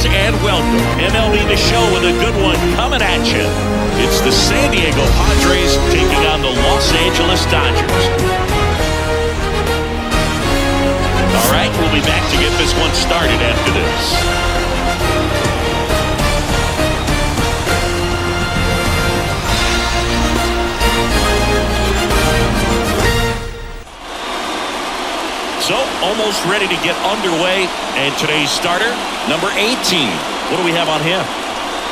right, and welcome. MLB The Show with a good one coming at you. It's the San Diego Padres taking on the Los Angeles Dodgers. All right, we'll be back to get this one started after this. So, almost ready to get underway, and today's starter, number 18. What do we have on him?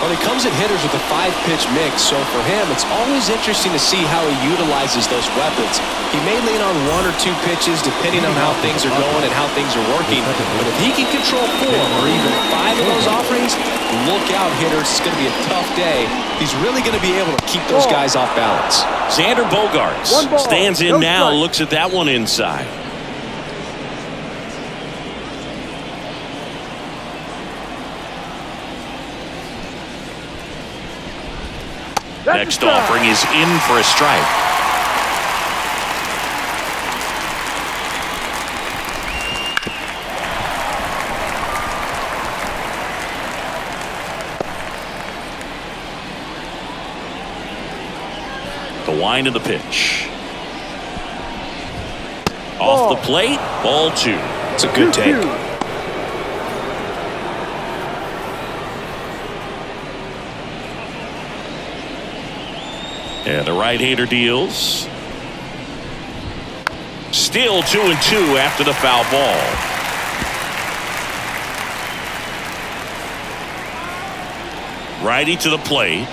Well, he comes at hitters with a 5-pitch mix, so for him, it's always interesting to see how he utilizes those weapons. He may lean on 1 or 2 pitches depending on how things are going and how things are working, but if he can control 4 or even 5 of those offerings, look out, hitters. It's going to be a tough day. He's really going to be able to keep those guys off balance. Xander Bogaerts stands in now, looks at that one inside. Next offering is in for a strike. The wind of the pitch. Off the plate, ball 2. It's a good take. And the right-hander deals. Still 2-2 after the foul ball. Righty to the plate.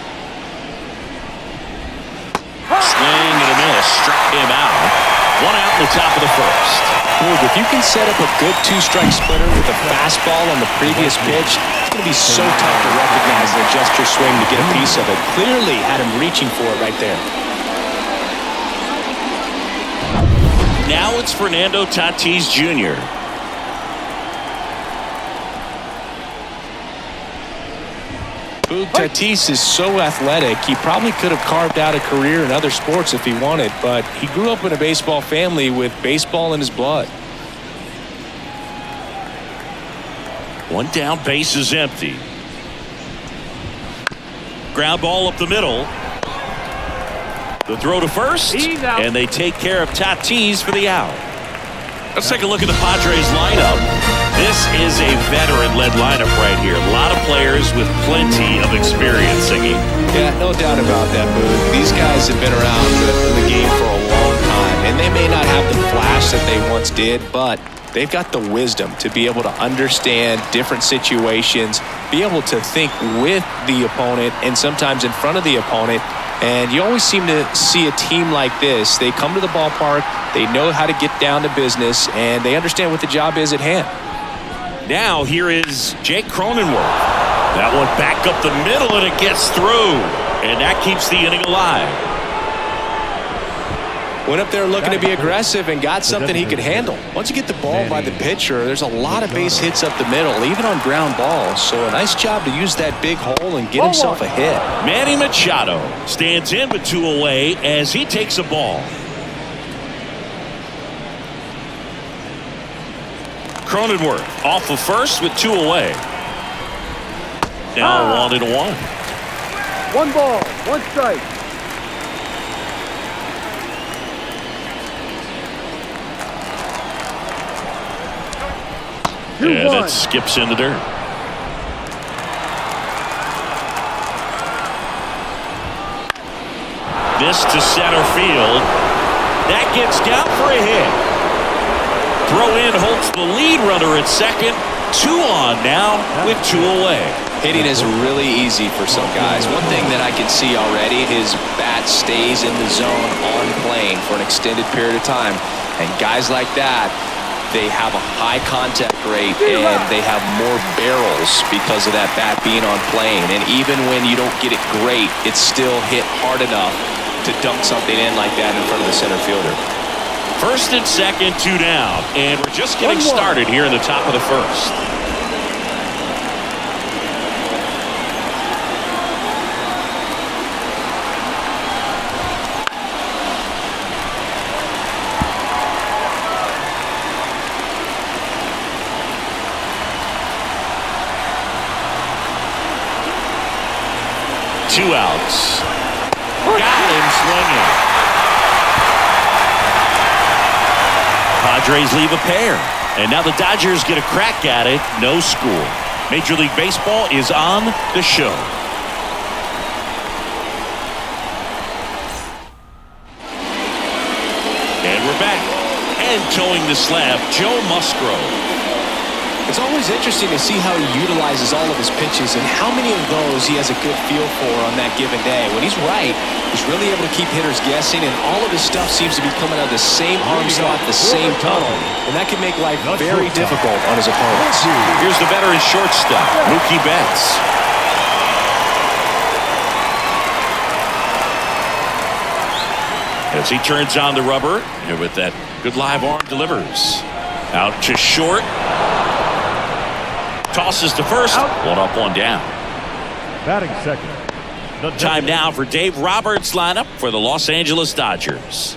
Swing and a miss. Struck him out. 1 out in the top of the first. If you can set up a good 2-strike splitter with a fastball on the previous pitch, it's going to be so tough to recognize and adjust your swing to get a piece of it. Clearly had him reaching for it right there. Now it's Fernando Tatis Jr. Tatis is so athletic, he probably could have carved out a career in other sports if he wanted, but he grew up in a baseball family with baseball in his blood. 1 down, base is empty. Ground ball up the middle. The throw to first, and they take care of Tatis for the out. Let's take a look at the Padres lineup. This is a veteran-led lineup right here. A lot of players with plenty of experience, Singing. Yeah, no doubt about that, Boo. These guys have been around in the game for a long time, and they may not have the flash that they once did, but they've got the wisdom to be able to understand different situations, be able to think with the opponent and sometimes in front of the opponent. And you always seem to see a team like this. They come to the ballpark, they know how to get down to business, and they understand what the job is at hand. Now here is Jake Cronenworth. That one back up the middle, and it gets through. And that keeps the inning alive. Went up there looking to be aggressive and got something he could handle. Once you get the ball by the pitcher, there's a lot of base hits up the middle, even on ground balls. So a nice job to use that big hole and get himself a hit. Manny Machado stands in with 2 away as he takes a ball. Cronenworth off of first with 2 away. Now 1-1. 1 ball, 1 strike. And it skips in the dirt. This to center field. That gets down for a hit. Throw in holds the lead runner at second. 2 on now with 2 away. Hitting is really easy for some guys. One thing that I can see already, his bat stays in the zone on plane for an extended period of time. And guys like that, they have a high contact rate and they have more barrels because of that bat being on plane. And even when you don't get it great, it's still hit hard enough to dunk something in like that in front of the center fielder. First and second, 2 down. And we're just getting started here in the top of the first. 2 outs. Got him swinging. Padres leave a pair. And now the Dodgers get a crack at it. No score. Major League Baseball is on the show. And we're back. And towing the slab, Joe Musgrove. It's always interesting to see how he utilizes all of his pitches and how many of those he has a good feel for on that given day. When he's right, he's really able to keep hitters guessing, and all of his stuff seems to be coming out of the same arm slot, the same tunnel, and that can make life very difficult on his opponents. Here's the veteran shortstop, Mookie Betts. As he turns on the rubber, and with that good live arm delivers. Out to short. Tosses to first. One up, one down. Batting second. Time now for Dave Roberts' lineup for the Los Angeles Dodgers.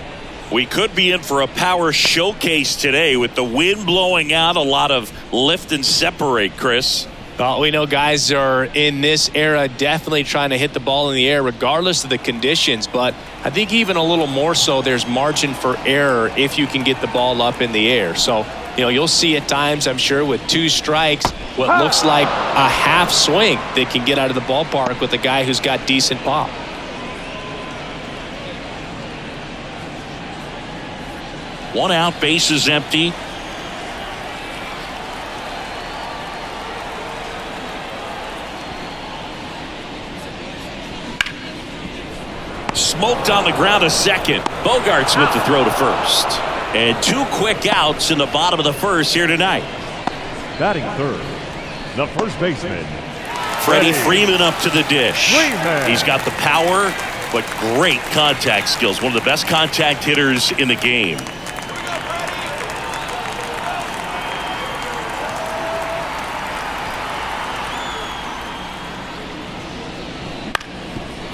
We could be in for a power showcase today with the wind blowing out. A lot of lift and separate, Chris. Well, we know guys are in this era definitely trying to hit the ball in the air regardless of the conditions, but I think even a little more so there's margin for error if you can get the ball up in the air. So, you'll see at times, I'm sure, with 2 strikes, what looks like a half swing that can get out of the ballpark with a guy who's got decent pop. One out, bases empty. Smoked on the ground, a second. Bogarts with the throw to first. And 2 quick outs in the bottom of the first here tonight. Batting third, the first baseman, Freddie Freeman up to the dish. He's got the power, but great contact skills. One of the best contact hitters in the game.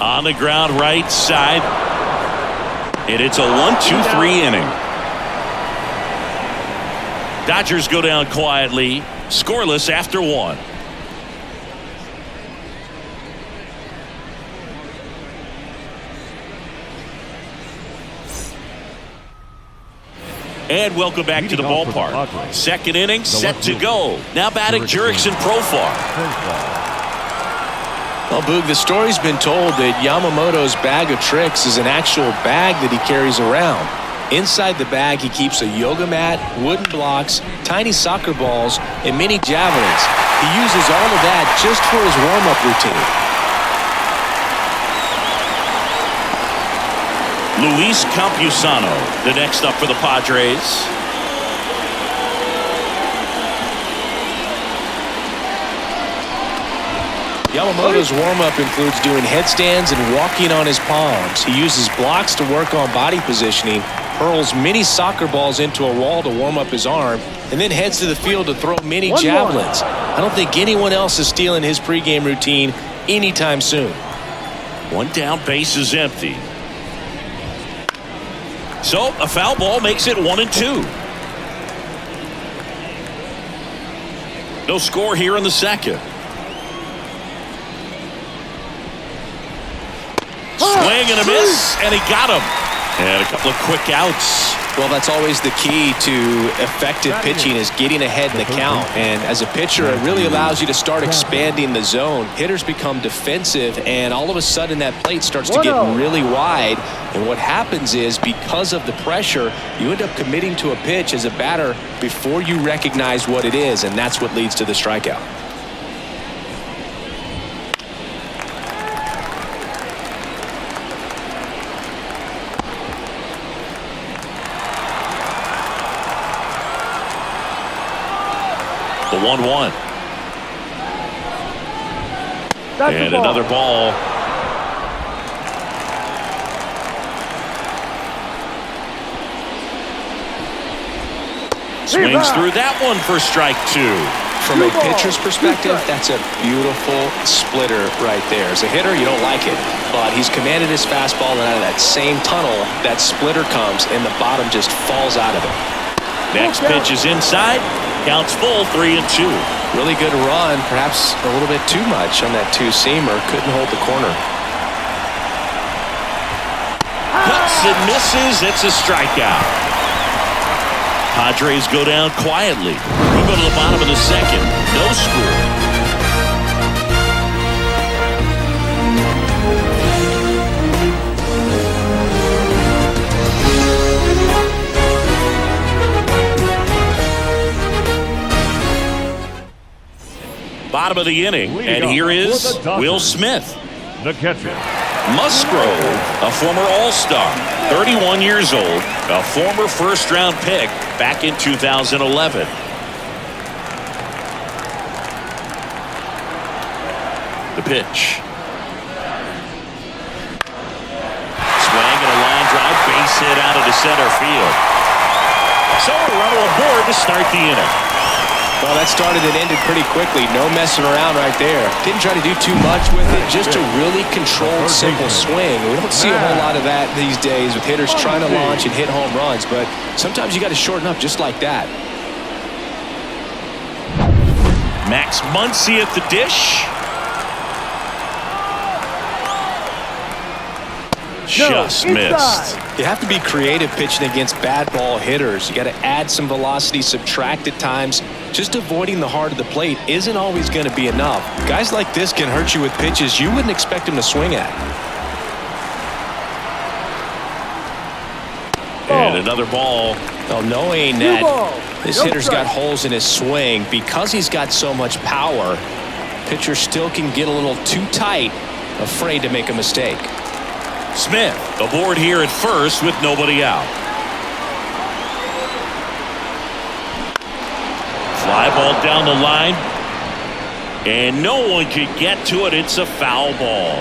On the ground, right side. And it's a 1-2-3 inning. Dodgers go down quietly, scoreless after 1. And welcome back to the ballpark. Second inning set to go. Now batting Jurickson Profar. Well, Boog, the story's been told that Yamamoto's bag of tricks is an actual bag that he carries around. Inside the bag, he keeps a yoga mat, wooden blocks, tiny soccer balls, and mini javelins. He uses all of that just for his warm-up routine. Luis Campusano, the next up for the Padres. Yamamoto's warm-up includes doing headstands and walking on his palms. He uses blocks to work on body positioning, hurls mini soccer balls into a wall to warm up his arm, and then heads to the field to throw mini javelins. I don't think anyone else is stealing his pregame routine anytime soon. 1 down, base is empty. So a foul ball makes it 1-2. No score here in the second. Swing and a miss, and he got him. And a couple of quick outs. Well, that's always the key to effective pitching, is getting ahead in the count. And as a pitcher, it really allows you to start expanding the zone. Hitters become defensive, and all of a sudden that plate starts to get really wide. And what happens is, because of the pressure, you end up committing to a pitch as a batter before you recognize what it is, and that's what leads to the strikeout. The 1-1. And another ball. Swings through that one for strike 2. From a pitcher's perspective, that's a beautiful splitter right there. As a hitter, you don't like it, but he's commanded his fastball, and out of that same tunnel, that splitter comes, and the bottom just falls out of it. Next pitch is inside. Counts full, 3-2. Really good run, perhaps a little bit too much on that 2-seamer. Couldn't hold the corner. swings and misses. It's a strikeout. Padres go down quietly. We go to the bottom of the second. No score. Bottom of the inning, and here is Will Smith. The catcher. Musgrove, a former All-Star, 31 years old, a former first-round pick back in 2011. The pitch. Swing and a line drive, base hit out of the center field. So a runner aboard to start the inning. Well, that started and ended pretty quickly. No messing around right there. Didn't try to do too much with it. Just a really controlled, simple swing. We don't see a whole lot of that these days with hitters trying to launch and hit home runs. But sometimes you got to shorten up just like that. Max Muncy at the dish. Just missed. You have to be creative pitching against bad ball hitters. You got to add some velocity, subtract at times. Just avoiding the heart of the plate isn't always going to be enough. Guys like this can hurt you with pitches you wouldn't expect them to swing at. And another ball. Well, knowing that this hitter's got holes in his swing, because he's got so much power, pitcher still can get a little too tight, afraid to make a mistake. Smith aboard here at first with nobody out. Fly ball down the line, and no one could get to it. It's a foul ball.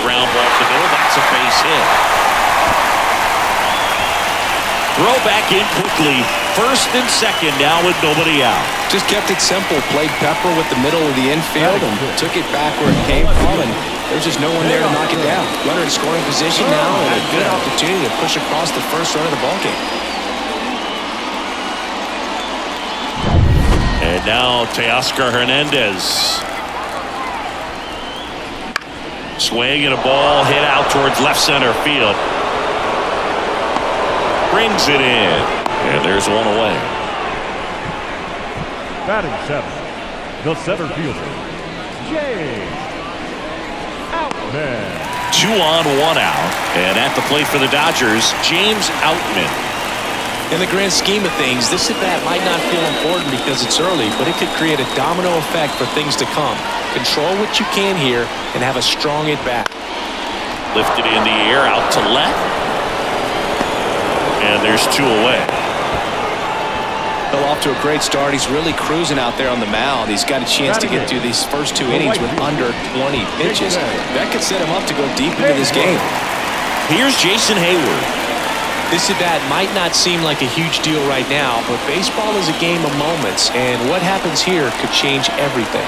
Ground ball to the middle. That's a base hit. Throw back in quickly. First and second now with nobody out. Just kept it simple. Played pepper with the middle of the infield and took it back where it came from. And there's just no one there to knock it down. Runner in scoring position now, and a good opportunity to push across the first run of the ballgame. And now Teoscar Hernandez. Swing and a ball hit out towards left center field. Brings it in. And there's one away. Batting seventh, the center fielder, James Outman. 2 on, 1 out. And at the plate for the Dodgers, James Outman. In the grand scheme of things, this at-bat might not feel important because it's early, but it could create a domino effect for things to come. Control what you can here and have a strong at-bat. Lifted in the air, out to left. And there's 2 away. Well, off to a great start. He's really cruising out there on the mound. He's got a chance to get through these first 2 innings with under 20 pitches. That could set him up to go deep into this game. Here's Jason Hayward. This at-bat might not seem like a huge deal right now, but baseball is a game of moments, and what happens here could change everything.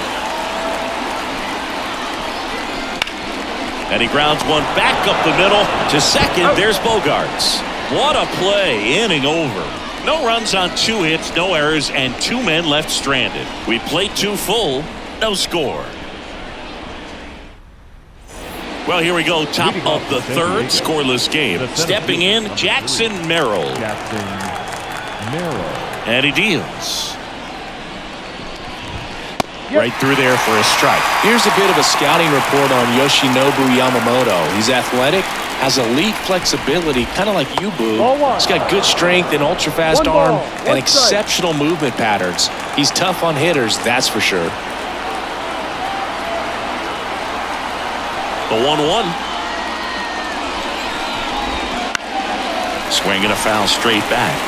And he grounds one back up the middle to second. There's Bogarts. What a play. Inning over. No runs on 2 hits, no errors, and 2 men left stranded. We played 2 full, no score. Well, here we go. Top of the third, scoreless game. Stepping in, Jackson Merrill. And he deals. Right through there for a strike. Here's a bit of a scouting report on Yoshinobu Yamamoto. He's athletic, has elite flexibility, kind of like you, Boo. He's got good strength and ultra-fast arm and exceptional movement patterns. He's tough on hitters, that's for sure. The 1-1. Swinging a foul straight back.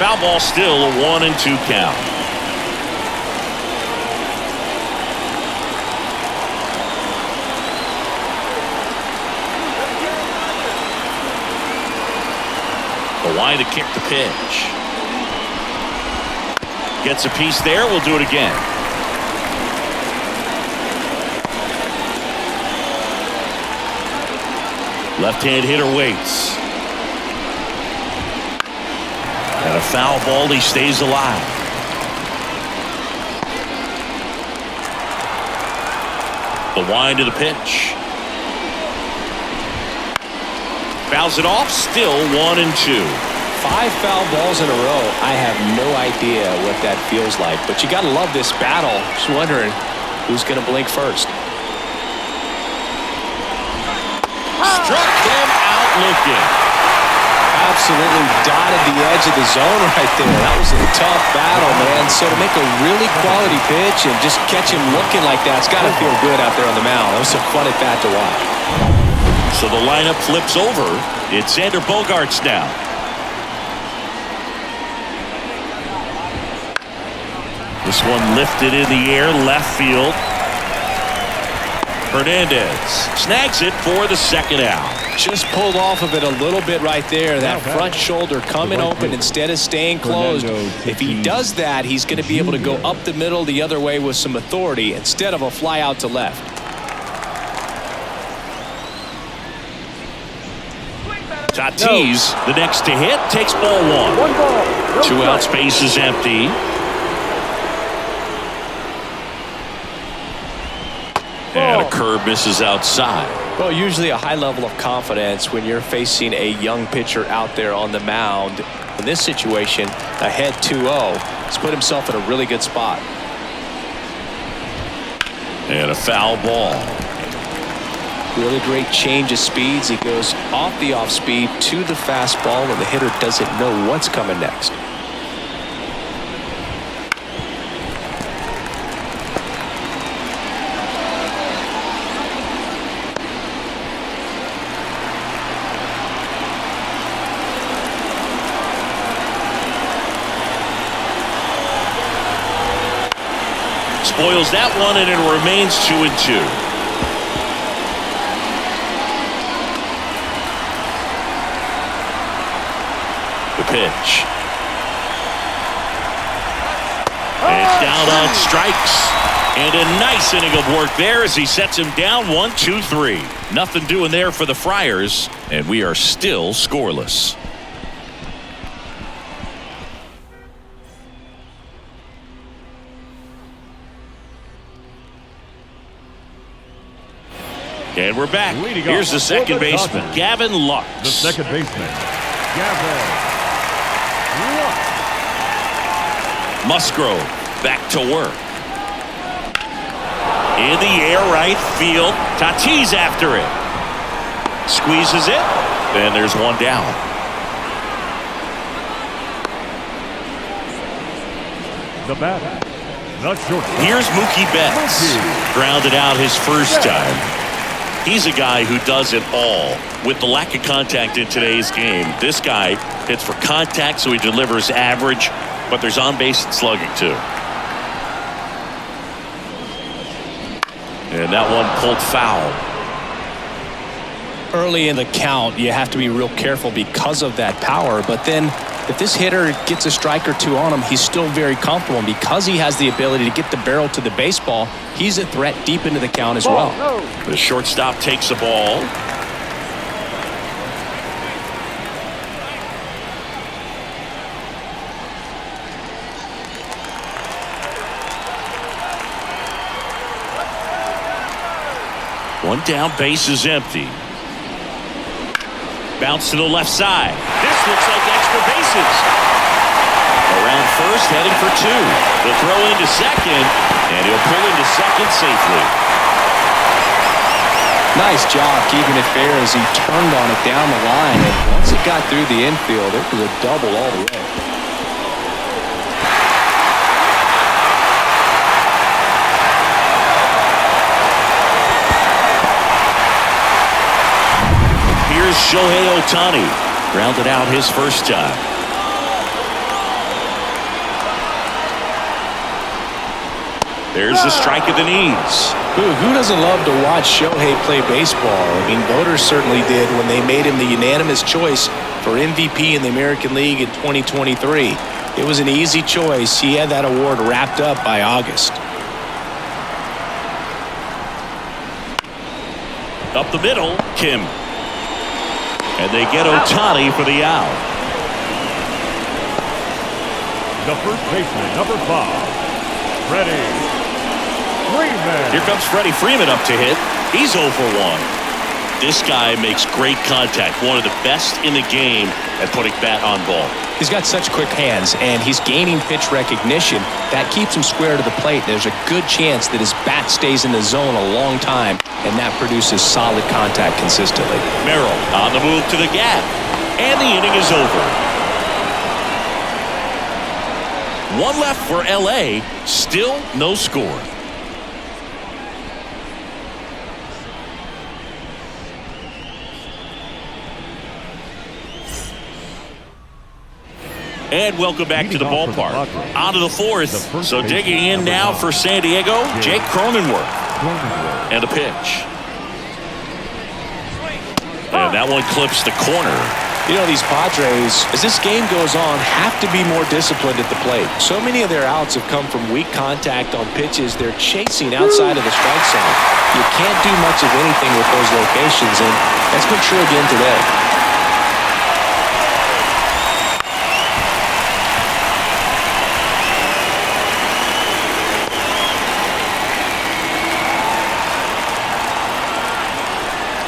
Foul ball still, a 1-2 count. The line to kick the pitch. Gets a piece there. We'll do it again. Left-hand hitter waits. And a foul ball. He stays alive. The wind to the pitch. Fouls it off. Still 1-2. 5 foul balls in a row. I have no idea what that feels like, but you got to love this battle. Just wondering who's going to blink first. Struck him out looking. Absolutely dotted the edge of the zone right there. That was a tough battle, man. So to make a really quality pitch and just catch him looking like that, it's got to feel good out there on the mound. That was a fun at bat to watch. So the lineup flips over. It's Xander Bogaerts now. This one lifted in the air, left field. Hernandez snags it for the second out. Just pulled off of it a little bit right there. That front shoulder coming open instead of staying closed. If he does that, he's going to be able to go up the middle the other way with some authority instead of a fly out to left. Tatis, the next to hit, takes ball 1. 1 ball. No 2 out, strike. space is empty. And a curve misses outside. Well, usually a high level of confidence when you're facing a young pitcher out there on the mound. In this situation, ahead 2-0, he's put himself in a really good spot. And a foul ball. Really great change of speeds. He goes off the off speed to the fastball, and the hitter doesn't know what's coming next. Spoils that one, and it remains 2-2. The pitch. And it's down on strikes. And a nice inning of work there as he sets him down 1-2-3. Nothing doing there for the Friars, and we are still scoreless. And we're back. Here's the second baseman, Gavin Lux. The second baseman, Gavin Lux. Musgrove back to work. In the air, right field. Tatis after it. Squeezes it. And there's one down. The batter, the shortstop. Here's Mookie Betts. Grounded out his first time. He's a guy who does it all. With the lack of contact in today's game, this guy hits for contact, so he delivers average, but there's on-base and slugging too. And that one pulled foul. Early in the count, you have to be real careful because of that power, but then if this hitter gets a strike or two on him, he's still very comfortable. And because he has the ability to get the barrel to the baseball, he's a threat deep into the count as well. The shortstop takes the ball. One down, base is empty. Bounce to the left side. This looks like extra bases. Around first, heading for 2. The throw into second, and he'll pull into second safely. Nice job keeping it fair as he turned on it down the line. And once it got through the infield, it was a double all the way. Here's Shohei Ohtani. Grounded out his first time. There's the strike at the knees. Who doesn't love to watch Shohei play baseball? I mean, voters certainly did when they made him the unanimous choice for MVP in the American League in 2023. It was an easy choice. He had that award wrapped up by August. Up the middle, Kim. And they get Ohtani for the out. The first baseman, number 5, Freddie Freeman. Here comes Freddie Freeman up to hit. He's 0 for 1. This guy makes great contact. One of the best in the game at putting bat on ball. He's got such quick hands, and he's gaining pitch recognition. That keeps him square to the plate. There's a good chance that his bat stays in the zone a long time, and that produces solid contact consistently. Merrill on the move to the gap, and the inning is over. One left for LA, still no score. And welcome back to the ballpark. On to the fourth. So digging in now for San Diego, Jake Cronenworth. And a pitch. And that one clips the corner. You know, these Padres, as this game goes on, have to be more disciplined at the plate. So many of their outs have come from weak contact on pitches they're chasing outside of the strike zone. You can't do much of anything with those locations, and that's been true again today.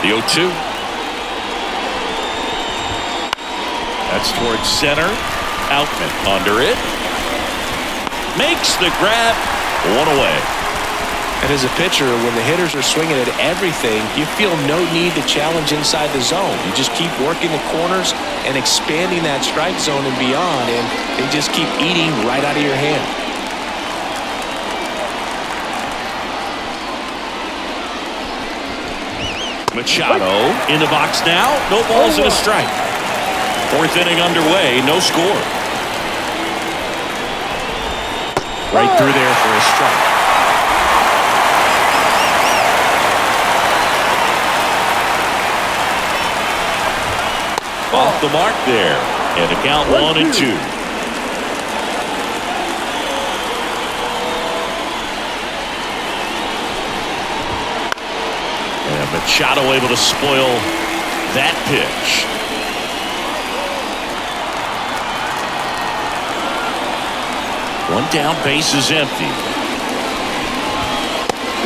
The 0-2. That's towards center. Outman under it. Makes the grab. One away. And as a pitcher, when the hitters are swinging at everything, you feel no need to challenge inside the zone. You just keep working the corners and expanding that strike zone and beyond, and they just keep eating right out of your hand. Machado in the box now. No balls and a strike. Fourth inning underway. No score. Right through there for a strike. Off the mark there. And the count 1-2. Machado able to spoil that pitch. One down, base is empty.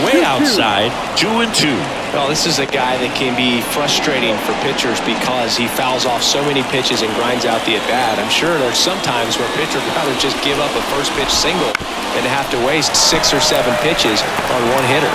Way outside, 2-2. Well, this is a guy that can be frustrating for pitchers because he fouls off so many pitches and grinds out the at-bat. I'm sure there's some times where pitchers would rather just give up a first pitch single than to have to waste 6 or 7 pitches on one hitter.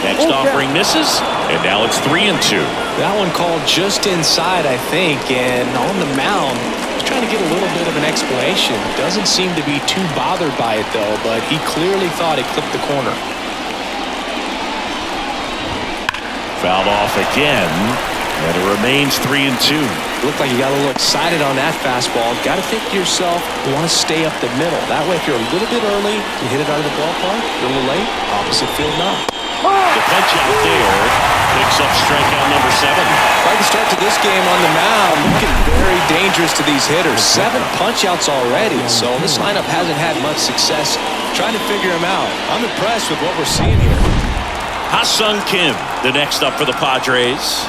Next offering misses, and now it's 3-2. That one called just inside, I think, and on the mound, he's trying to get a little bit of an explanation. Doesn't seem to be too bothered by it, though, but he clearly thought it clipped the corner. Fouled off again, and it remains 3-2. Looked like you got a little excited on that fastball. Got to think to yourself, you want to stay up the middle. That way, if you're a little bit early, you hit it out of the ballpark. A little late, opposite field not. The punch out there picks up strikeout number 7. Like the start to this game on the mound, looking very dangerous to these hitters. 7 punch-outs already, so this lineup hasn't had much success trying to figure him out. I'm impressed with what we're seeing here. Ha-Sung Kim, the next up for the Padres.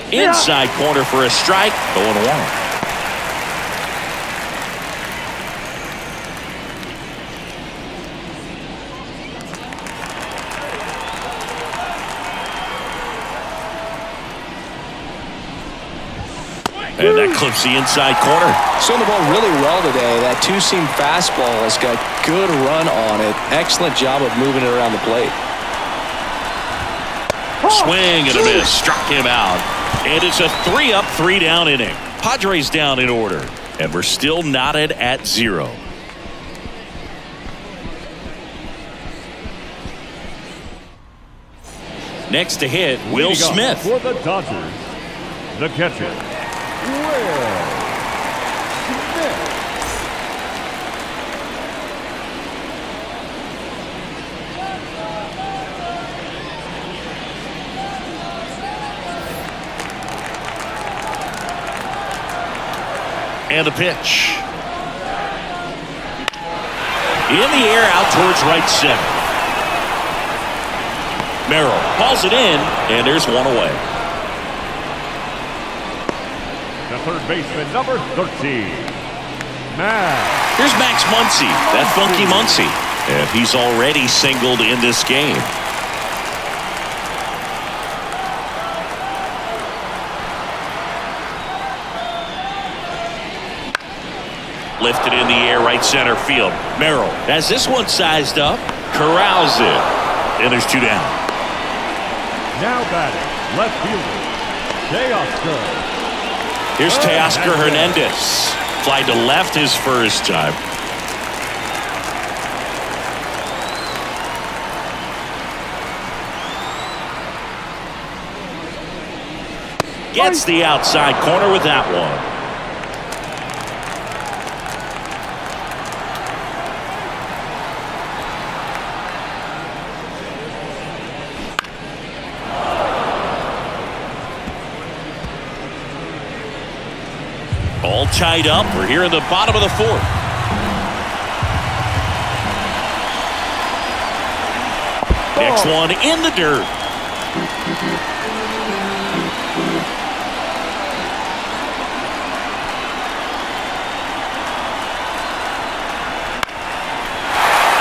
Inside corner for a strike, 0-1. And that clips the inside corner. Swung the ball really well today. That two-seam fastball has got good run on it. Excellent job of moving it around the plate. Swing and a miss. Struck him out. And it's a 3-up, 3-down inning. Padres down in order. And we're still knotted at 0. Next to hit, Will Smith. For the Dodgers, the catcher, Will Smith. And the pitch. In the air out towards right center. Merrill hauls it in, and there's one away. The third baseman, number 13. Max. Here's Max Muncy, that funky Muncy. And he's already singled in this game. Lifted in the air, right center field. Merrill has this one sized up, corrals it, and there's two down. Now batting, left fielder, Teoscar. Here's Teoscar Hernandez. Fly to left his first time. Gets the outside corner with that one. All tied up. We're here in the bottom of the fourth. Next one in the dirt.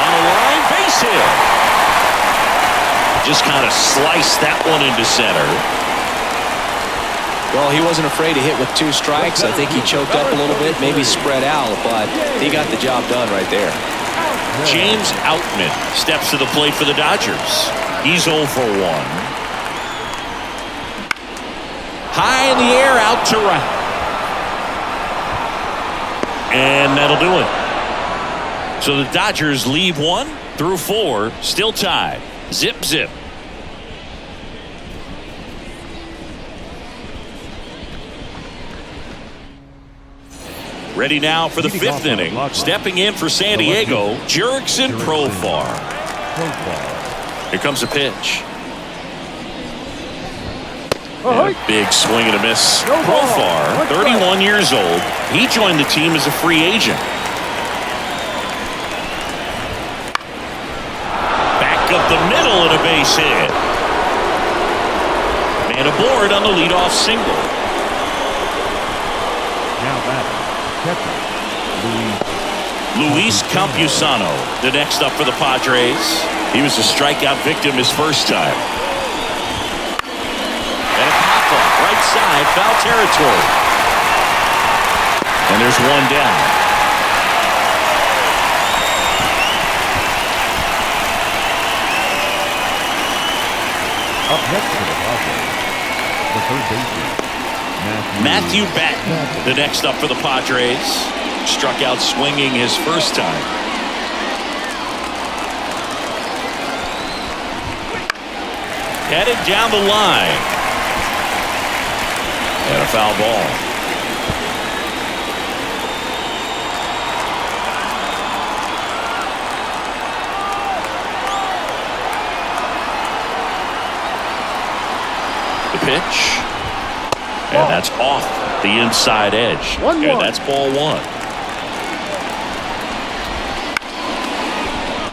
On the line, base hit. Just kind of sliced that one into center. Well, he wasn't afraid to hit with 2 strikes. I think he choked up a little bit, maybe spread out, but he got the job done right there. James Outman steps to the plate for the Dodgers. He's 0 for 1. High in the air, out to right. And that'll do it. So the Dodgers leave 1 through 4, still tied. Zip, zip. Ready now for the 5th inning. Stepping in for San Diego, Jurickson Profar. Here comes a pitch. And a big swing and a miss. Profar, 31 years old. He joined the team as a free agent. Back up the middle and a base hit. Man aboard on the leadoff single. Now batting, catcher, Luis Campusano, the next up for the Padres. He was a strikeout victim his first time. And a pop-up, right side, foul territory. And there's one down. Up next for the Padres, the third baseman, Matthew Batten, the next up for the Padres. Struck out swinging his first time. Headed down the line. And a foul ball. The pitch. And that's off the inside edge. And that's ball 1.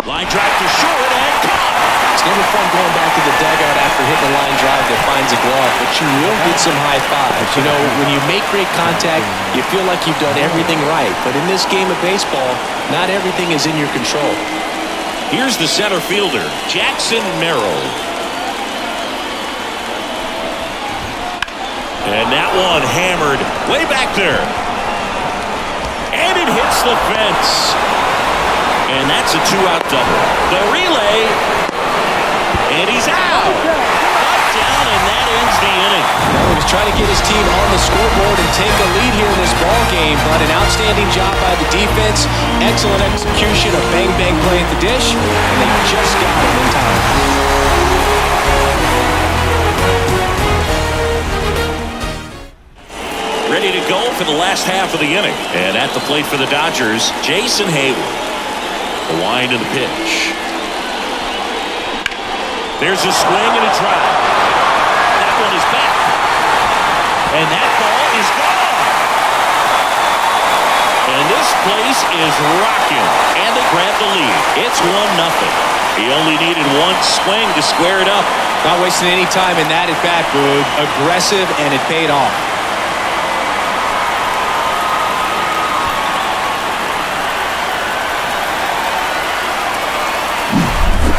Line drive to short and caught. It's never fun going back to the dugout after hitting a line drive that finds a glove, but you will get some high fives. You know, when you make great contact, you feel like you've done everything right. But in this game of baseball, not everything is in your control. Here's the center fielder, Jackson Merrill. And that one hammered way back there. And it hits the fence. And that's a 2-out double. The relay. And he's out. Up, down, and that ends the inning. He was trying to get his team on the scoreboard and take a lead here in this ball game, but an outstanding job by the defense. Excellent execution, a bang-bang play at the dish, and they just got it in time. Ready to go for the last half of the inning. And at the plate for the Dodgers, Jason Hayward. The wind of the pitch. There's a swing and a drive. That one is back. And that ball is gone. place is rocking, and they grab the lead. It's 1-0. He only needed one swing to square it up. Not wasting any time in that at bat, Boog. Aggressive, and it paid off.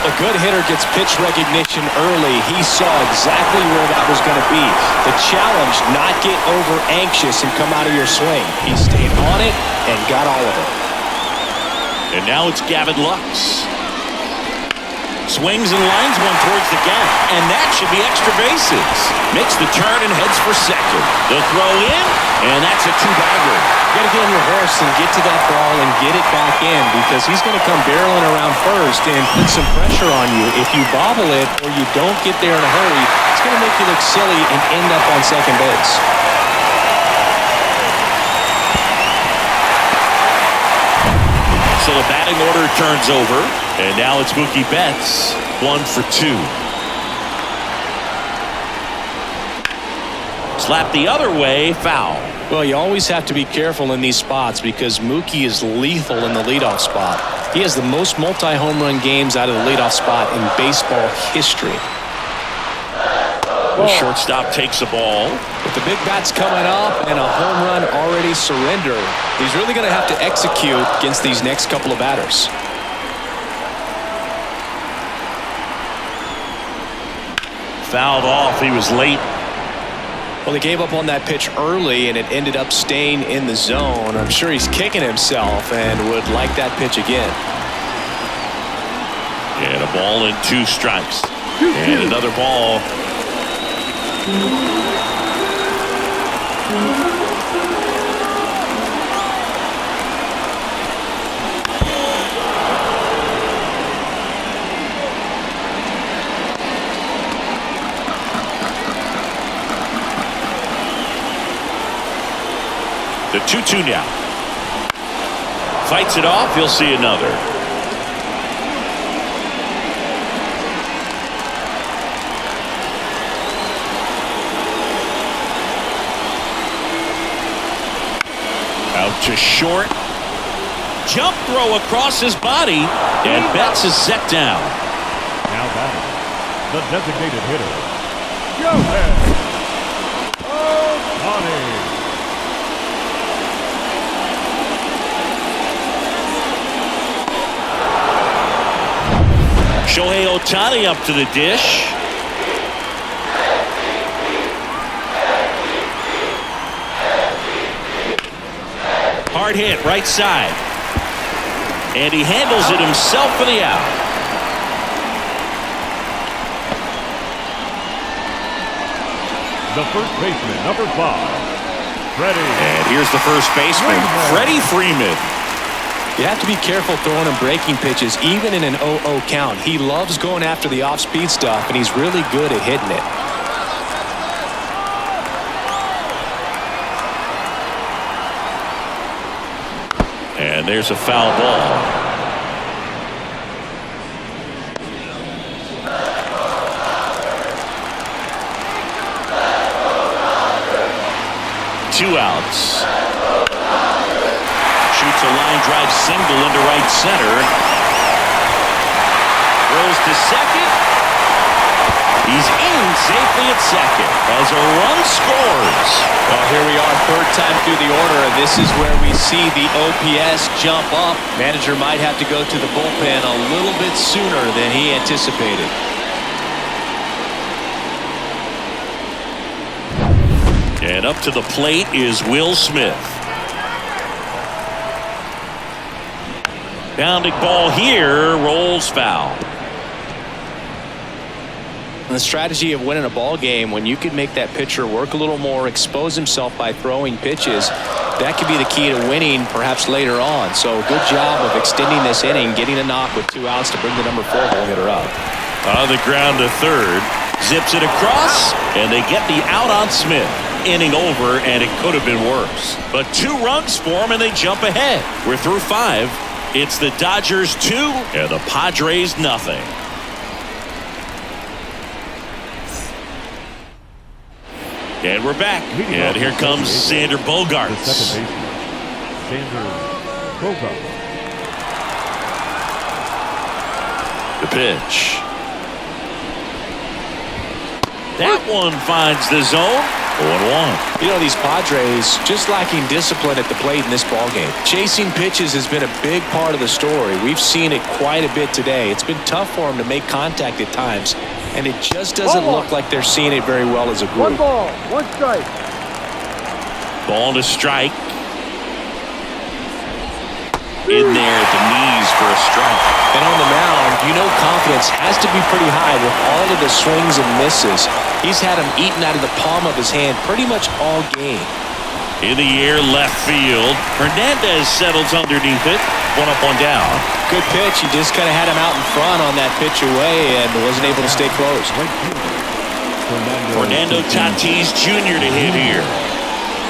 A good hitter gets pitch recognition early. He saw exactly where that was going to be. The challenge, not get over anxious and come out of your swing. He stayed on it and got all of it. And now it's Gavin Lux. Swings and lines one towards the gap, and that should be extra bases. Makes the turn and heads for second. The throw in, and that's a two-bagger. You got to get on your horse and get to that ball and get it back in, because he's going to come barreling around first and put some pressure on you. If you bobble it or you don't get there in a hurry, it's going to make you look silly and end up on second base. So the batting order turns over, and now it's Mookie Betts, 1 for 2. Slap the other way, foul. Well, you always have to be careful in these spots because Mookie is lethal in the leadoff spot. He has the most multi-home run games out of the leadoff spot in baseball history. The shortstop takes the ball. With the big bats coming up and a home run already surrendered, he's really going to have to execute against these next couple of batters. Fouled off. He was late. Well, he gave up on that pitch early, and it ended up staying in the zone. I'm sure he's kicking himself and would like that pitch again. And a ball and 2 strikes. And another ball. The 2-2 now. Fights it off. He'll see another. Out to short. Jump throw across his body, and Betts is set down. Now batting, the designated hitter, Shohei Ohtani. Shohei Ohtani up to the dish. Hard hit right side. And he handles it himself for the out. The first baseman, number 5, Freddie. And here's the first baseman, Freddie Freeman. You have to be careful throwing him breaking pitches, even in an 0-0 count. He loves going after the off-speed stuff, and he's really good at hitting it. And there's a foul ball. Two outs. Shoots a line drive single into right center. Throws to second. He's in safely at second as a run scores. Well, here we are, third time through the order, and this is where we see the OPS jump up. Manager might have to go to the bullpen a little bit sooner than he anticipated. And up to the plate is Will Smith. Pounding ball here, rolls foul. And the strategy of winning a ball game, when you can make that pitcher work a little more, expose himself by throwing pitches, that could be the key to winning perhaps later on. So good job of extending this inning, getting a knock with 2 outs to bring the number 4 ball hitter up. On the ground to third, zips it across, and they get the out on Smith. Inning over, and it could have been worse. But 2 runs for them, and they jump ahead. We're through 5. It's the Dodgers 2 and the Padres nothing. And we're back. And here comes Sander Bogarts. The second baseman, Sander The pitch. That one finds the zone. 0-1. You know, these Padres just lacking discipline at the plate in this ballgame. Chasing pitches has been a big part of the story. We've seen it quite a bit today. It's been tough for them to make contact at times, and it just doesn't look like they're seeing it very well as a group. 1 ball, 1 strike. Ball to strike. In there at the knees for a strike. And on the mound, you know confidence has to be pretty high with all of the swings and misses. He's had them eaten out of the palm of his hand pretty much all game. In the air, left field. Hernandez settles underneath it. 1 up, 1 down. Good pitch. He just kind of had him out in front on that pitch away and wasn't able to stay close. Fernando Tatis Jr. to hit here.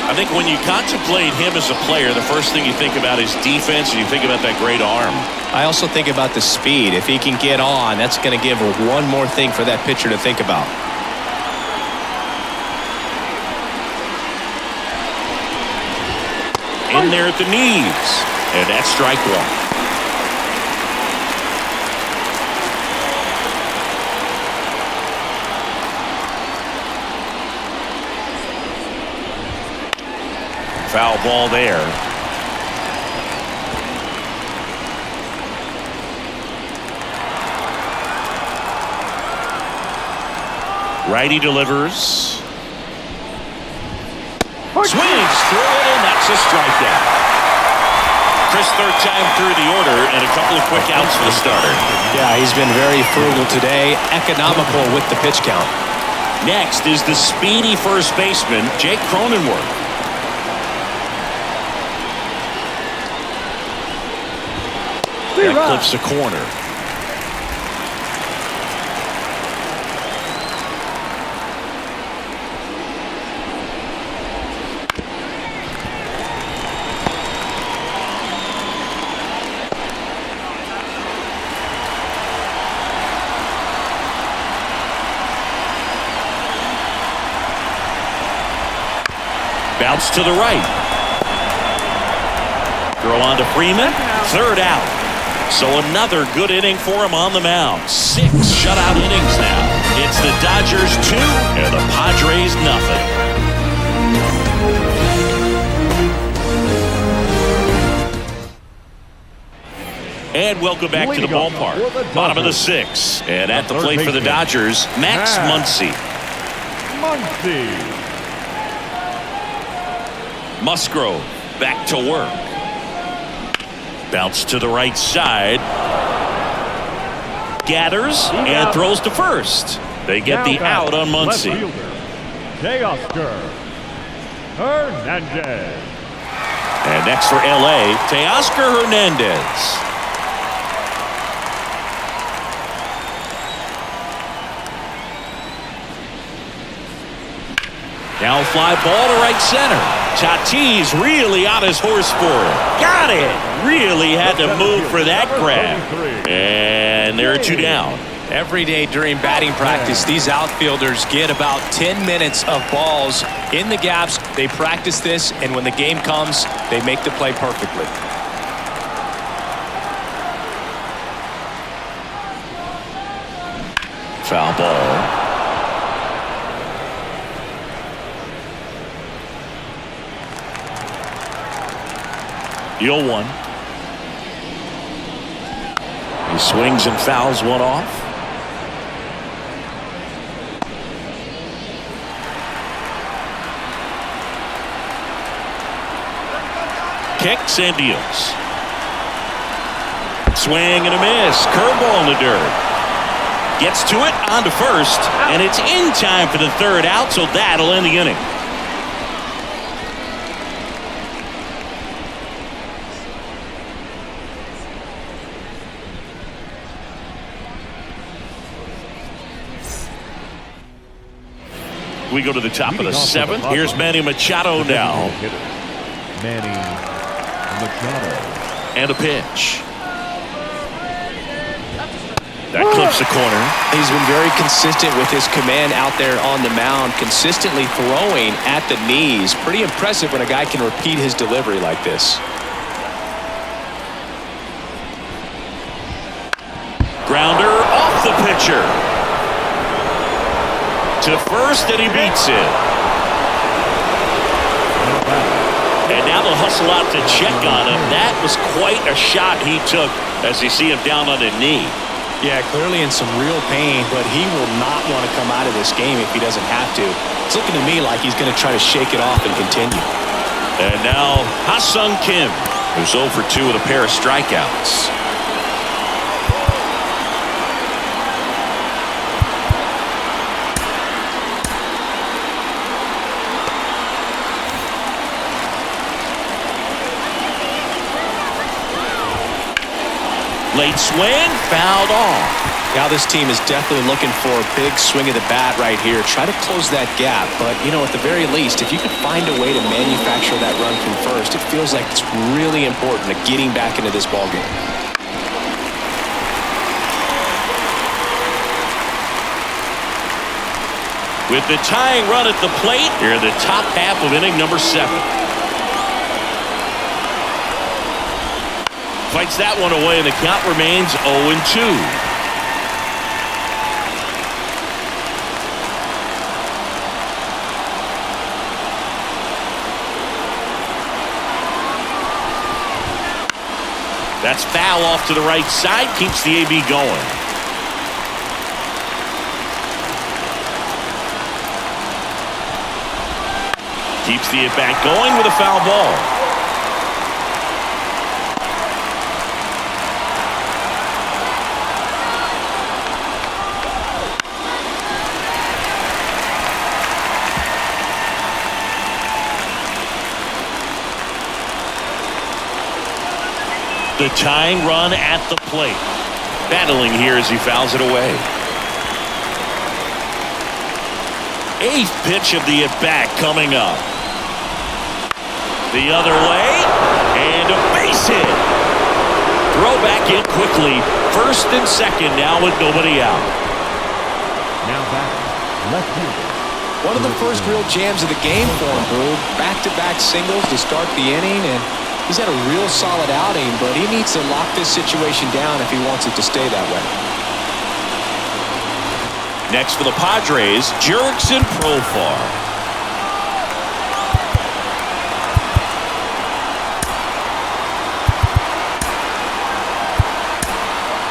I think when you contemplate him as a player, the first thing you think about is defense, and you think about that great arm. I also think about the speed. If he can get on, that's going to give one more thing for that pitcher to think about. In there at the knees. And that's strike 1. Foul ball there. Righty delivers. Swings through it, and that's a strikeout. Chris, third time through the order, and a couple of quick outs for the starter. Yeah, he's been very frugal today, economical with the pitch count. Next is the speedy first baseman, Jake Cronenworth. That clips the corner. Bounce to the right. Throw on to Freeman. Third out. So another good inning for him on the mound. 6 shutout innings now. It's the Dodgers 2 and the Padres nothing. And welcome back to the ballpark. Bottom of the 6th. And at the plate for the Dodgers, Max Muncy. Musgrove back to work. Bounce to the right side. Gathers and throws to first. They get the out on Muncy. Teoscar Hernandez. And next for LA, Teoscar Hernandez. Now fly ball to right center. Tatis really on his horse for it. Got it. Really had to move for that grab. And there are 2 down. Every day during batting practice, these outfielders get about 10 minutes of balls in the gaps. They practice this, and when the game comes, they make the play perfectly. Foul ball. The 0-1. He swings and fouls one off. Kicks and deals. Swing and a miss. Curveball in the dirt. Gets to it, on to first, and it's in time for the 3rd out, so that'll end the inning. We go to the top of the 7th. Here's Manny Machado now. Manny Machado. And a pitch. That clips the corner. He's been very consistent with his command out there on the mound, consistently throwing at the knees. Pretty impressive when a guy can repeat his delivery like this. Grounder off the pitcher. To first, and he beats it. And now they'll hustle out to check on him. That was quite a shot he took as you see him down on a knee. Yeah, clearly in some real pain, but he will not want to come out of this game if he doesn't have to. It's looking to me like he's going to try to shake it off and continue. And now Ha-Sung Kim, who's 0 for 2 with a pair of strikeouts. Late swing, fouled off. Now this team is definitely looking for a big swing of the bat right here. Try to close that gap. But, you know, at the very least, if you could find a way to manufacture that run from first, it feels like it's really important to getting back into this ballgame. With the tying run at the plate, here in the top half of inning number 7. Fights that one away, and the count remains 0-2. That's foul off to the right side, keeps the AB going. Keeps the at-bat going with a foul ball. The tying run at the plate. Battling here as he fouls it away. 8th pitch of the at-bat coming up. The other way. And a base hit. Throw back in quickly. First and second now with nobody out. Now back, left fielder. One of the first real jams of the game for him, Boo. Back-to-back singles to start the inning, and he's had a real solid outing, but he needs to lock this situation down if he wants it to stay that way. Next for the Padres, Jurickson Profar.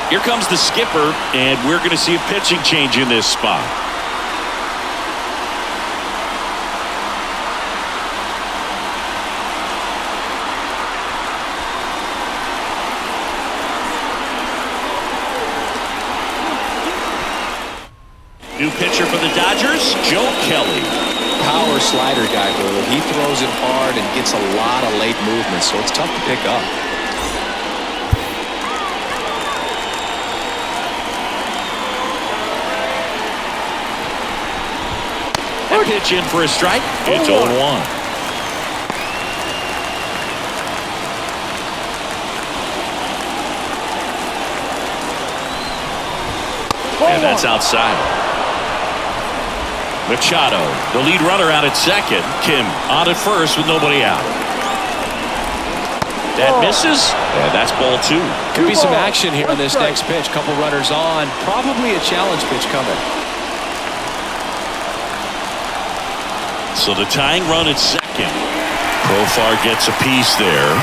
Here comes the skipper, and we're going to see a pitching change in this spot. New pitcher for the Dodgers, Joe Kelly. Power slider guy, Boo. He throws it hard and gets a lot of late movement, so it's tough to pick up. That pitch in for a strike. It's 0-1. And that's outside. Machado, the lead runner out at second. Kim on at first with nobody out. That misses, and that's ball 2. Could be some action here on this next pitch. Couple runners on. Probably a challenge pitch coming. So the tying run at second. Profar gets a piece there.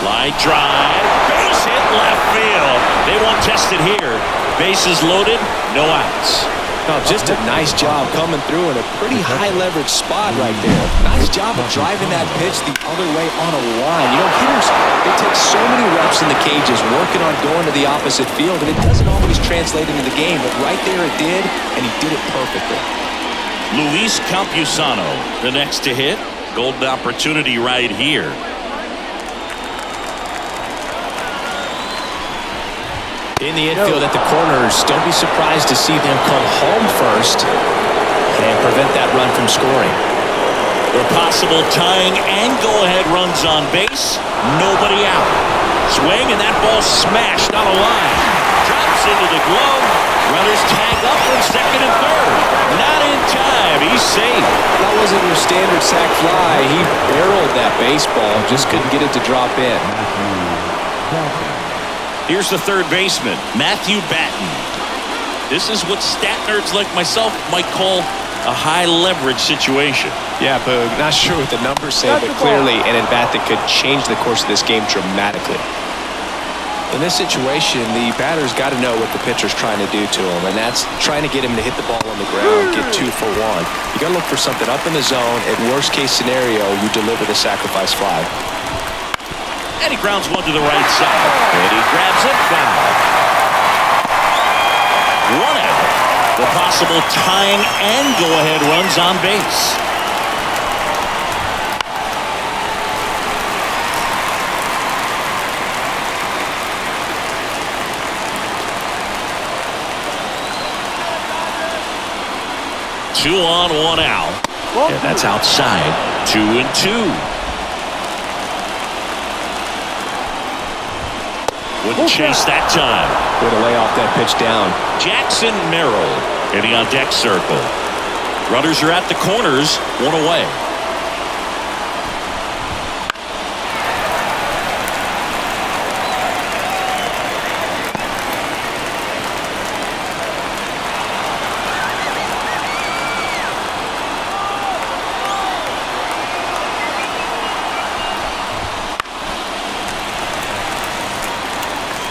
Line drive, base hit left field. They won't test it here. Bases loaded, no outs. Oh, just a nice job coming through in a pretty high leverage spot right there. Nice job of driving that pitch the other way on a line. You know, hitters, they take so many reps in the cages working on going to the opposite field, and it doesn't always translate into the game, but right there it did, and he did it perfectly. Luis Campusano, the next to hit. Golden opportunity right here. In the infield at the corners, don't be surprised to see them come home first and prevent that run from scoring. For possible tying and go-ahead runs on base, nobody out. Swing, and that ball smashed on a line. Drops into the glove, Runners tag up from second and third. Not in time. He's safe. That wasn't your standard sac fly. He barreled that baseball, just couldn't get it to drop in. Here's the third baseman, Matthew Batten. This is what stat nerds like myself might call a high leverage situation. Yeah, Boog, not sure what the numbers say, but clearly an at-bat that could change the course of this game dramatically. In this situation, the batter's got to know what the pitcher's trying to do to him, and that's trying to get him to hit the ball on the ground, get 2 for 1. You got to look for something up in the zone. At worst case scenario, you deliver the sacrifice fly. And he grounds one to the right side. And he grabs it, foul. 1 out. The possible tying and go-ahead runs on base. Two on, 1 out. And that's outside. 2-2. Wouldn't chase that time. Way to lay off that pitch down. Jackson Merrill hitting on deck circle. Runners are at the corners, 1 away.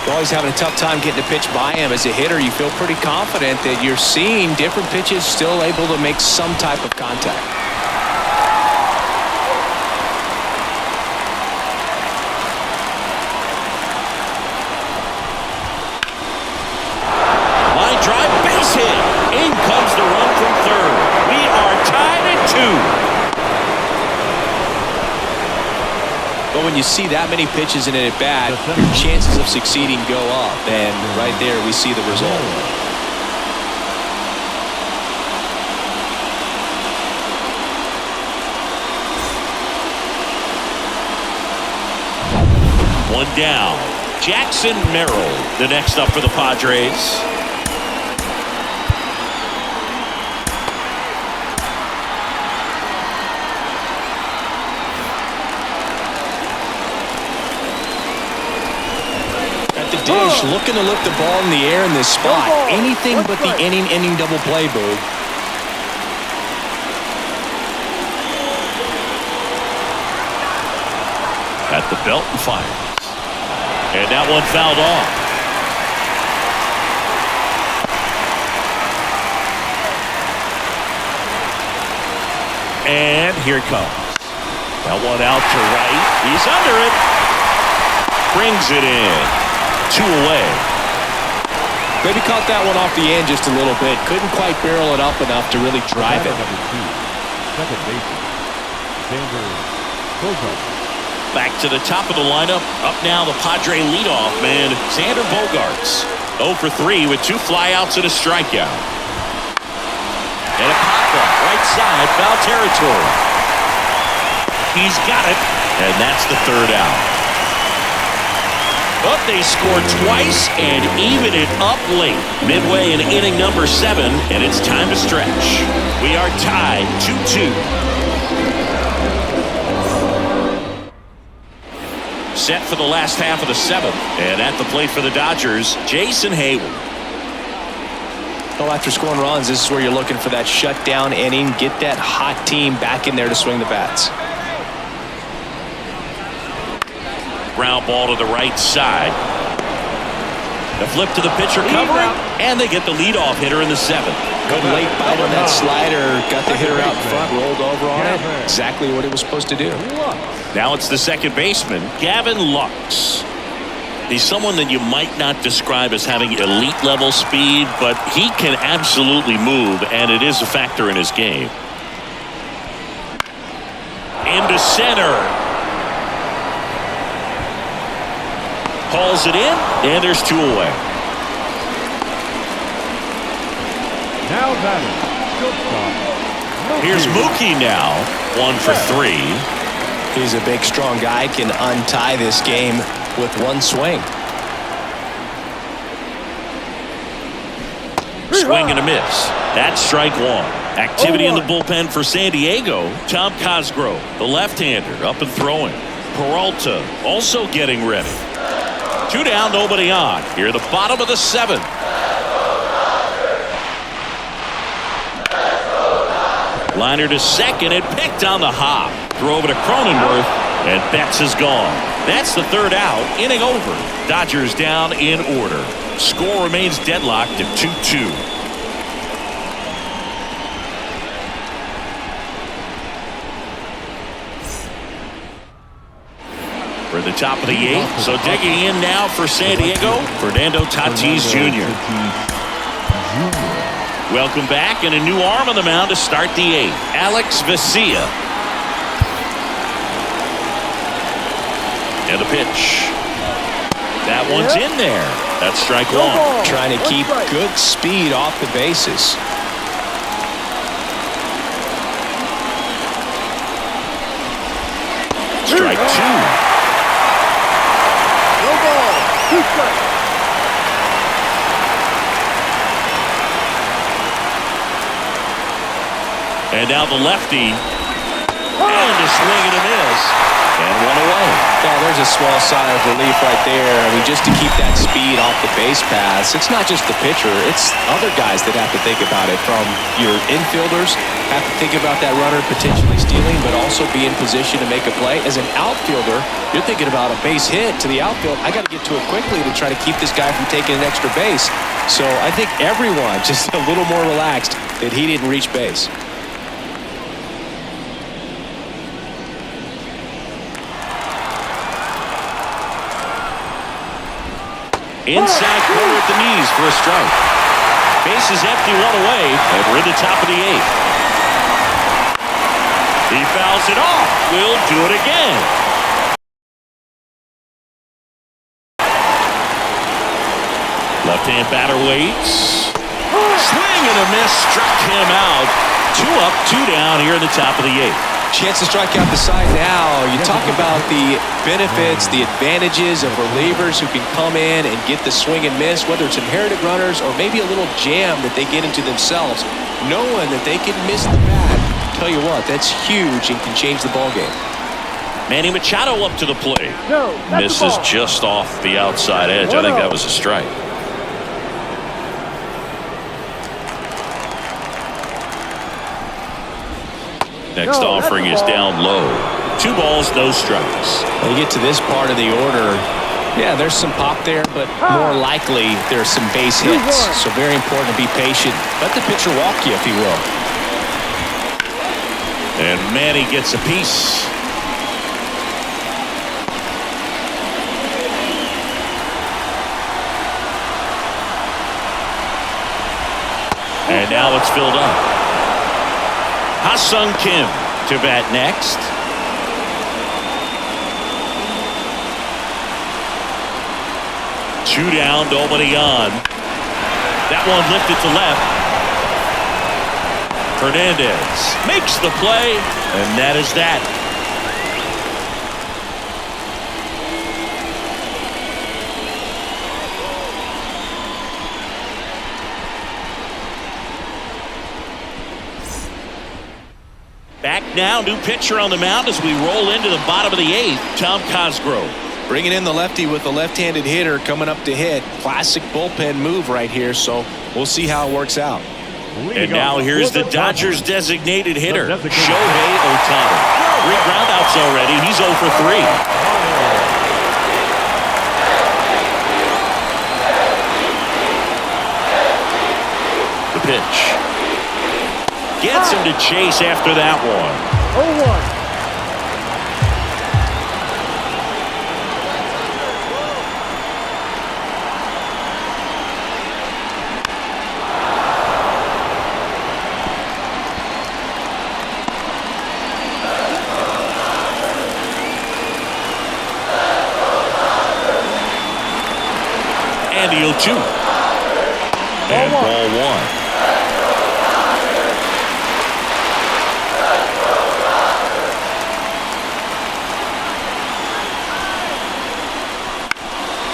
Always having a tough time getting a pitch by him. As a hitter, you feel pretty confident that you're seeing different pitches still able to make some type of contact. Line drive, base hit. In comes the run from third. We are tied at 2. But when you see that many pitches in an at-bat, your chances of succeeding go up. And right there, we see the result. One down. Jackson Merrill, the next up for the Padres. Dish looking to lift the ball in the air in this spot. Anything but the inning double play, Boog. At the belt and fires. And that one fouled off. And here it comes. That one out to right. He's under it. Brings it in. 2 away. Maybe caught that one off the end just a little bit. Couldn't quite barrel it up enough to really drive it. Second baseman, Back to the top of the lineup. Up now, the Padre leadoff man, Xander Bogaerts. 0 for 3 with 2 flyouts and a strikeout. And a pop-up, right side, foul territory. He's got it, and that's the 3rd out. But they scored twice and even it up late. Midway in inning number 7, and it's time to stretch. We are tied 2-2. Set for the last half of the 7th. And at the plate for the Dodgers, Jason Hayward. Well, after scoring runs, this is where you're looking for that shutdown inning. Get that hot team back in there to swing the bats. Ground ball to the right side. The flip to the pitcher covering, and they get the leadoff hitter in the 7th. Good late bite on that slider. Got the hitter out in front, rolled over on it. Exactly what it was supposed to do. Now it's the second baseman, Gavin Lux. He's someone that you might not describe as having elite level speed, but he can absolutely move, and it is a factor in his game. Into center. Hauls it in, and there's 2 away. Now batting, shortstop. Here's Mookie now, 1 for 3. He's a big, strong guy, can untie this game with one swing. Swing and a miss. That's strike one. Activity in the bullpen for San Diego. Tom Cosgrove, the left-hander, up and throwing. Peralta also getting ready. 2 down, nobody on. Here at the bottom of the 7th. Liner to second and picked on the hop. Throw over to Cronenworth, and Betts is gone. That's the 3rd out. Inning over. Dodgers down in order. Score remains deadlocked at 2-2. For the top of the 8th, so digging in now for San Diego, Fernando Tatis Jr. Welcome back, and a new arm on the mound to start the 8th. Alex Vesia. And the pitch. That one's in there. That's strike one. Trying to keep good speed off the bases. Strike 2. No ball. 2 strikes. And now the lefty. And a swing and a miss. And one away. Well, there's a small sigh of relief right there. I mean, just to keep that speed off the base paths. It's not just the pitcher. It's other guys that have to think about it. From your infielders, have to think about that runner potentially stealing, but also be in position to make a play. As an outfielder, you're thinking about a base hit to the outfield. I got to get to it quickly to try to keep this guy from taking an extra base. So I think everyone just a little more relaxed that he didn't reach base. Inside corner at the knees for a strike. Base is empty, 1 away, and we're at the top of the 8th. He fouls it off. We'll do it again. Left-hand batter waits. Swing and a miss. Struck him out. 2 up, 2 down here in the top of the 8th. Chance to strike out the side now. You talk about the benefits, the advantages of relievers who can come in and get the swing and miss, whether it's inherited runners or maybe a little jam that they get into themselves, knowing that they can miss the bat. Tell you what, that's huge and can change the ball game. Manny Machado up to the plate. No, that's Misses just off the outside edge. I think that was a strike. Next offering is down low. 2 balls, no strikes. When you get to this part of the order, yeah, there's some pop there, but more likely there's some base hits. So very important to be patient. Let the pitcher walk you, if he will. And Manny gets a piece. And now it's filled up. Ha-Sung Kim to bat next. Two down, nobody on. That one lifted to left. Hernandez makes the play, and that is that. Back now, new pitcher on the mound as we roll into the bottom of the 8th, Tom Cosgrove. Bringing in the lefty with the left-handed hitter coming up to hit. Classic bullpen move right here, so we'll see how it works out. And now here's the Dodgers designated hitter, Shohei Ohtani. 3 groundouts already. He's 0 for 3. The pitch. Gets him to chase after that one. 0-1. And the 0-2. And ball 1.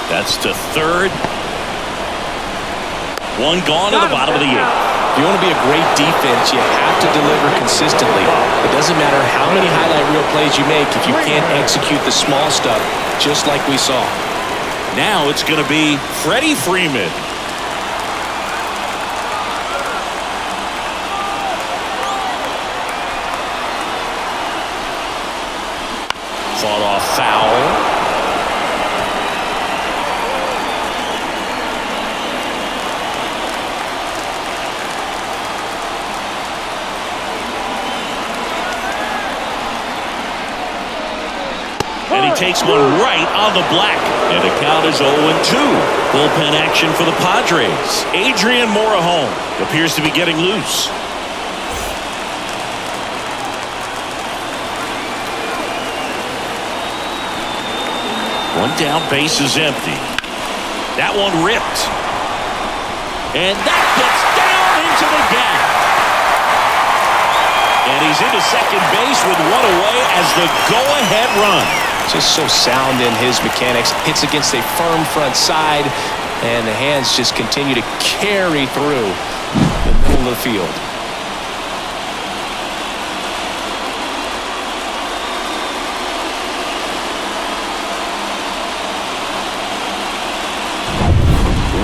That's to third. One gone to the bottom of the 8th. If you want to be a great defense, you have to deliver consistently. It doesn't matter how many highlight reel plays you make if you can't execute the small stuff, just like we saw. Now it's going to be Freddie Freeman. Fought off foul. And he takes one right on the black. And the count is 0-2. Bullpen action for the Padres. Adrian Morejon appears to be getting loose. One down, base is empty. That one ripped. And that gets down into the gap. And he's into second base with one away as the go-ahead run. Just so sound in his mechanics. Hits against a firm front side, and the hands just continue to carry through the middle of the field.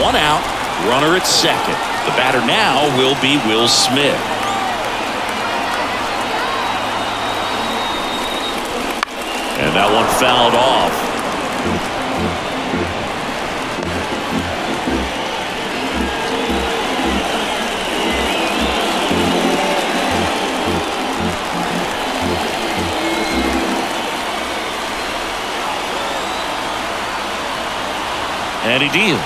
One out, runner at second. The batter now will be Will Smith. And that one fouled off. And he deals.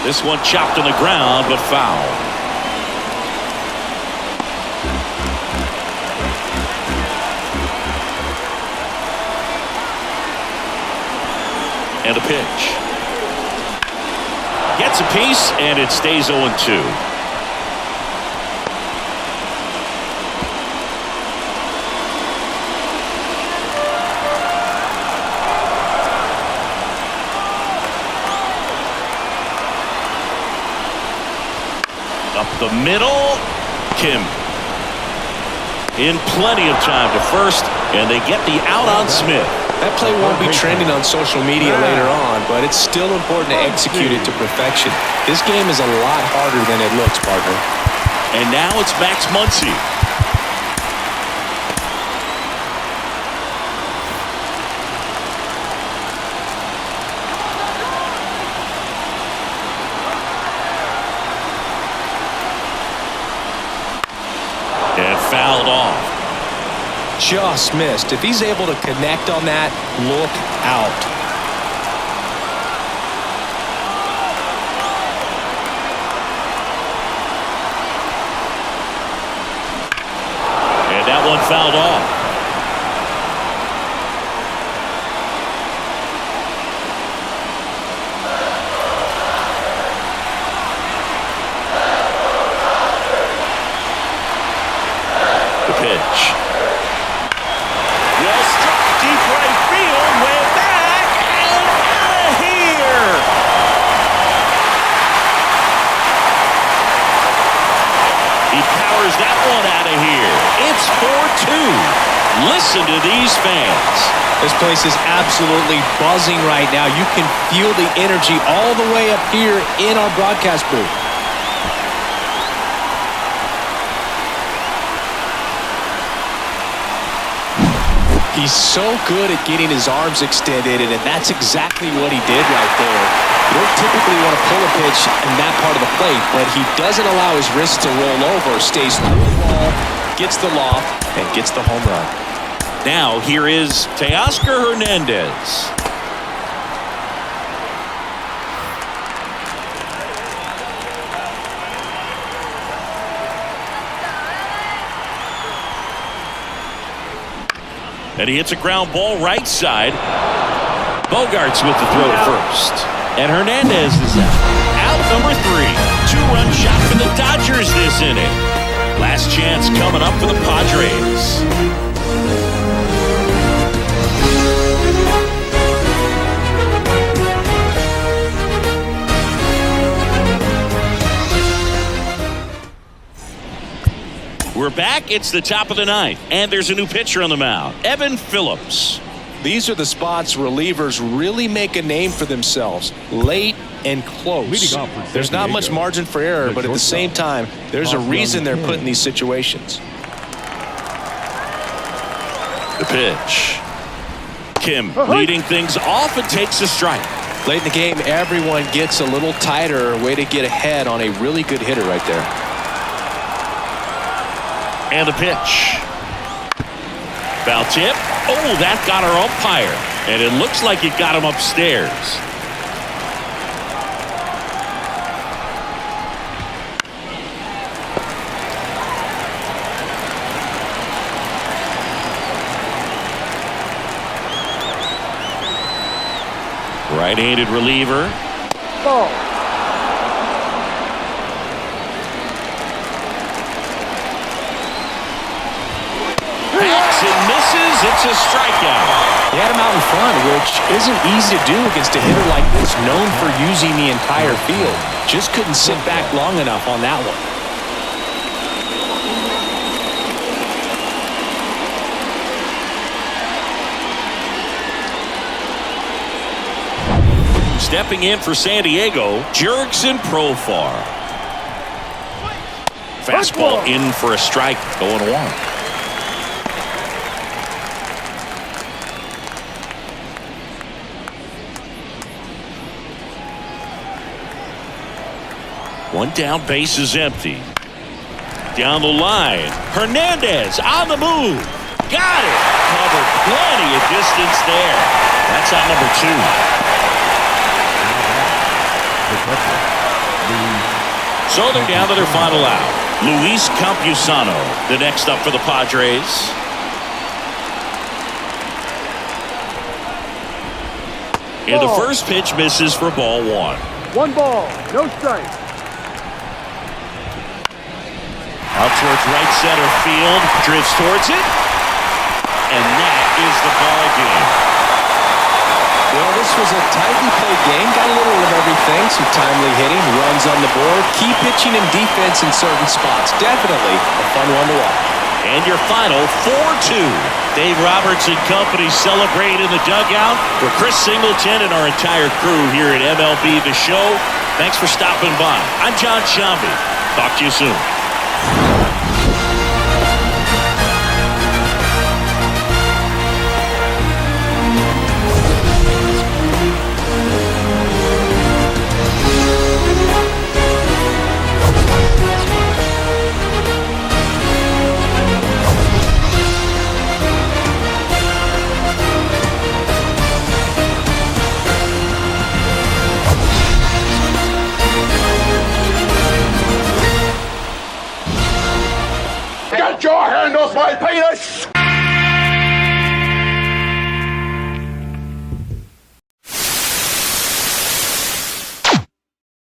This one chopped on the ground, but foul. And a pitch. Gets a piece, and it stays 0-2. Up the middle, Kim. In plenty of time to first, and they get the out on Smith. That play won't be trending on social media later on, but it's still important to execute it to perfection. This game is a lot harder than it looks, partner. And now it's Max Muncy. And fouled off. Just missed. If he's able to connect on that, look out. And that one fouled off. The pitch. Well struck, deep right field, way back, and out of here. He powers that one out of here. It's 4-2. Listen to these fans. This place is absolutely buzzing right now. You can feel the energy all the way up here in our broadcast booth. He's so good at getting his arms extended, and that's exactly what he did right there. You don't typically want to pull a pitch in that part of the plate, but he doesn't allow his wrist to roll over, stays through the ball, gets the loft, and gets the home run. Now here is Teoscar Hernandez. And he hits a ground ball right side. Bogarts with the throw to first. And Hernandez is out. Out number 3. 2-run shot for the Dodgers this inning. Last chance coming up for the Padres. We're back. It's the top of the ninth, and there's a new pitcher on the mound, Evan Phillips. These are the spots relievers really make a name for themselves. Late and close. There's not much margin for error, but at the same time, there's a reason they're put in these situations. The pitch. Kim leading things off and takes a strike. Late in the game, everyone gets a little tighter. Way to get ahead on a really good hitter right there. And the pitch. Foul tip. Oh, that got our umpire. And it looks like it got him upstairs. Right-handed reliever. Ball. Hacks and misses. It's a strikeout. He had him out in front, which isn't easy to do against a hitter like this, known for using the entire field. Just couldn't sit back long enough on that one. Stepping in for San Diego, Jurickson Profar. Fastball in for a strike, 0-1. One down, base is empty. Down the line, Hernandez on the move. Got it. Covered plenty of distance there. That's on number 2. So they're down to their final out. Luis Campusano, the next up for the Padres. And the first pitch misses for ball 1. 1 ball, no strike. Out towards right center field, drifts towards it, and that is the ball game. Well, this was a tightly played game. Got a little of everything. Some timely hitting, runs on the board, key pitching and defense in certain spots. Definitely a fun one to watch. And your final 4-2. Dave Roberts and company celebrate in the dugout. For Chris Singleton and our entire crew here at MLB The Show, thanks for stopping by. I'm John Shambi. Talk to you soon. Get your hand off my penis!